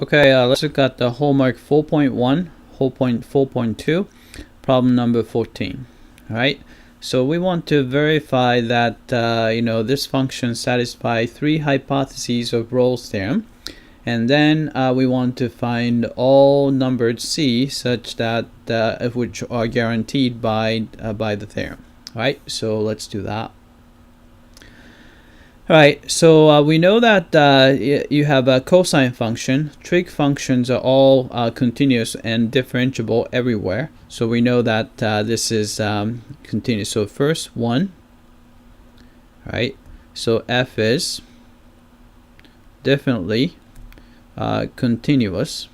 Okay, let's look at the homework 4.1, homework 4.2, problem number 14. All right, so we want to verify that this function satisfies three hypotheses of Rolle's theorem, and then we want to find all numbered c such that which are guaranteed by the theorem. All right, so let's do that. Alright, so we know that you have a cosine function. Trig functions are all continuous and differentiable everywhere. So we know that this is continuous. So first 1, right? So f is definitely continuous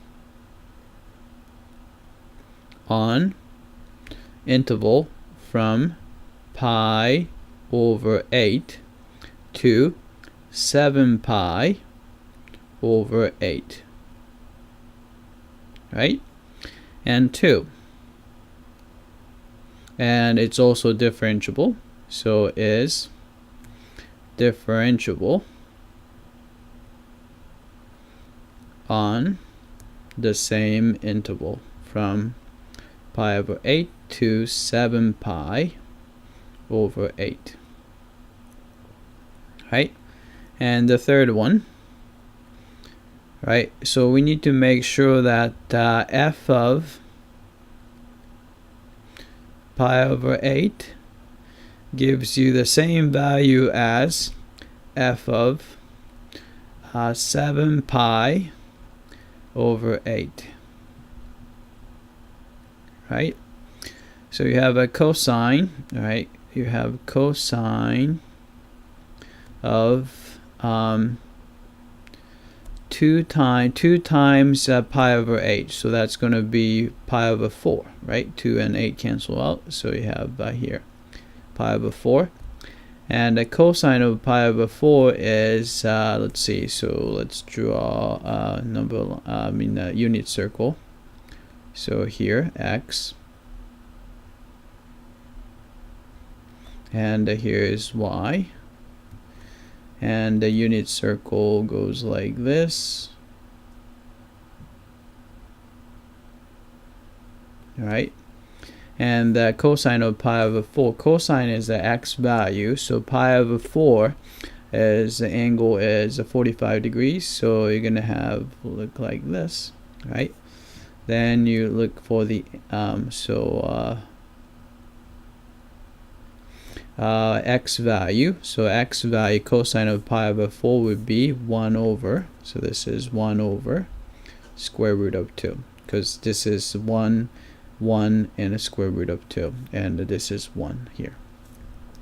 on interval from pi over 8 to 7 pi over 8, right? And 2, and it's also differentiable, so is differentiable on the same interval from pi over 8 to 7 pi over 8. Right, and the third one, right, so we need to make sure that f of pi over 8 gives you the same value as f of 7 pi over 8, right? So you have a cosine, right? You have cosine of 2 times pi over 8, so that's going to be pi over 4, right? 2 and 8 cancel out, so you have here pi over 4, and the cosine of pi over 4 is let's see, so let's draw a unit circle. So here x, and here is y, and the unit circle goes like this. Alright, and the cosine of pi over 4, cosine is the x value, so pi over 4 is the angle is 45 degrees, so you're gonna have look like this, right? Then you look for the x value. So x value, cosine of pi over 4 would be 1 over, so this is 1 over square root of 2, because this is 1 and a square root of 2, and this is 1 here.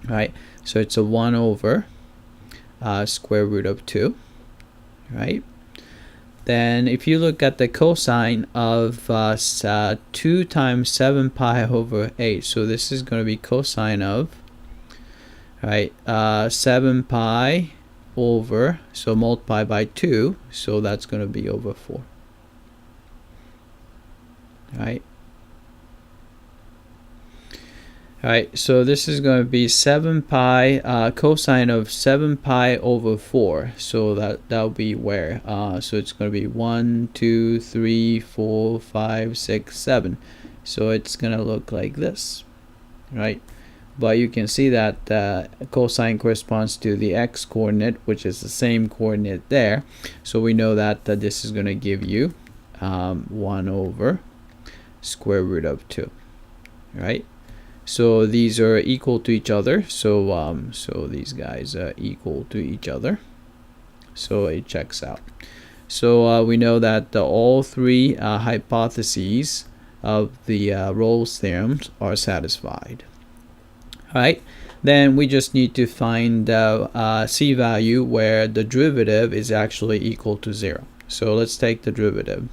Right, so it's a 1 over square root of 2, right? Then if you look at the cosine of 2 times 7 pi over 8, so this is going to be cosine of, right, 7 pi over, so multiply by 2, so that's going to be over 4, right? Alright, so this is going to be 7 pi, cosine of 7 pi over 4, so that'll be where, so it's going to be 1, 2, 3, 4, 5, 6, 7, so it's going to look like this, right? But you can see that cosine corresponds to the x coordinate, which is the same coordinate there, so we know that this is going to give you 1 over square root of 2, right? So these are equal to each other, so so these guys are equal to each other, so it checks out. So we know that all three hypotheses of the Rolle's theorems are satisfied. Alright, then we just need to find c value where the derivative is actually equal to 0. So let's take the derivative.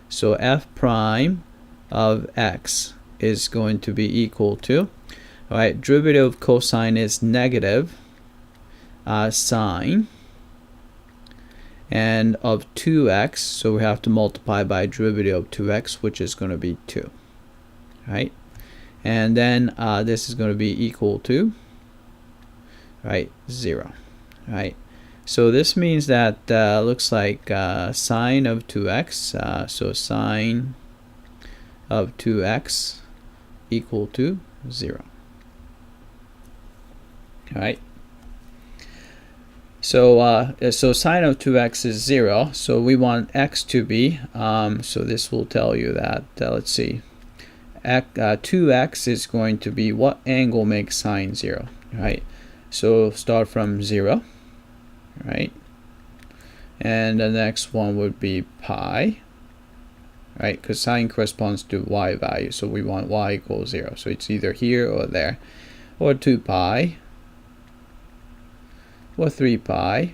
So f prime of x is going to be equal to, alright, derivative of cosine is negative sine, and of 2x, so we have to multiply by derivative of 2x, which is going to be 2, right? And then this is going to be equal to, right, 0, right? So this means that looks like sine of 2x. So sine of 2x equal to 0. All right. So so sine of 2x is 0. So we want x to be. So this will tell you that. Let's see. 2x is going to be what angle makes sine 0. Right. So start from 0. Right. And the next one would be pi. Right, because sine corresponds to y value, so we want y equals 0. So it's either here or there, or 2 pi, or 3 pi,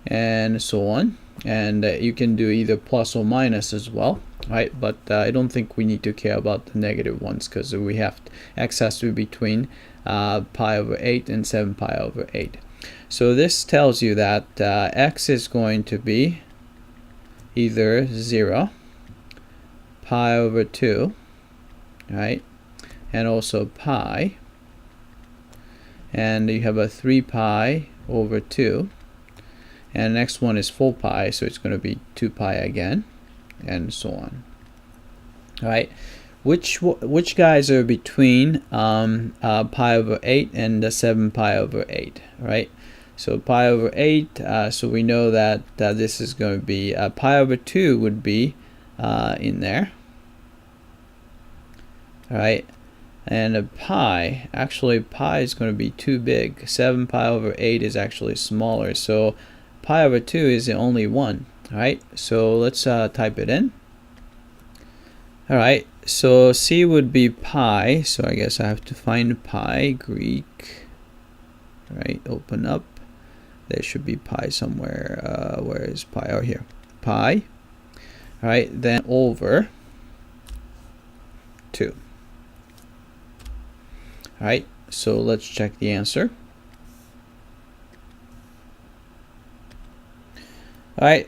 and so on. And you can do either plus or minus as well, right? But I don't think we need to care about the negative ones, because we have x has to be between pi over 8 and 7 pi over 8. So this tells you that x is going to be either 0, pi over 2, right, and also pi, and you have a 3 pi over 2, and the next one is 4 pi, so it's going to be 2 pi again, and so on. All right, which guys are between pi over 8 and 7 pi over 8, right? So pi over 8, so we know that this is going to be pi over 2 would be in there. All right, and pi, actually pi is going to be too big. 7 pi over 8 is actually smaller, so pi over 2 is the only one. All right, so let's type it in. All right, so C would be pi, so I guess I have to find pi, Greek. All right, open up. There should be pi somewhere. Where is pi? Oh, here. Pi. All right, then over 2. All right, so let's check the answer. All right,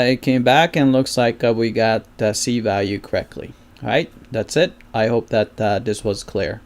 it came back and looks like we got C value correctly. All right, that's it. I hope that this was clear.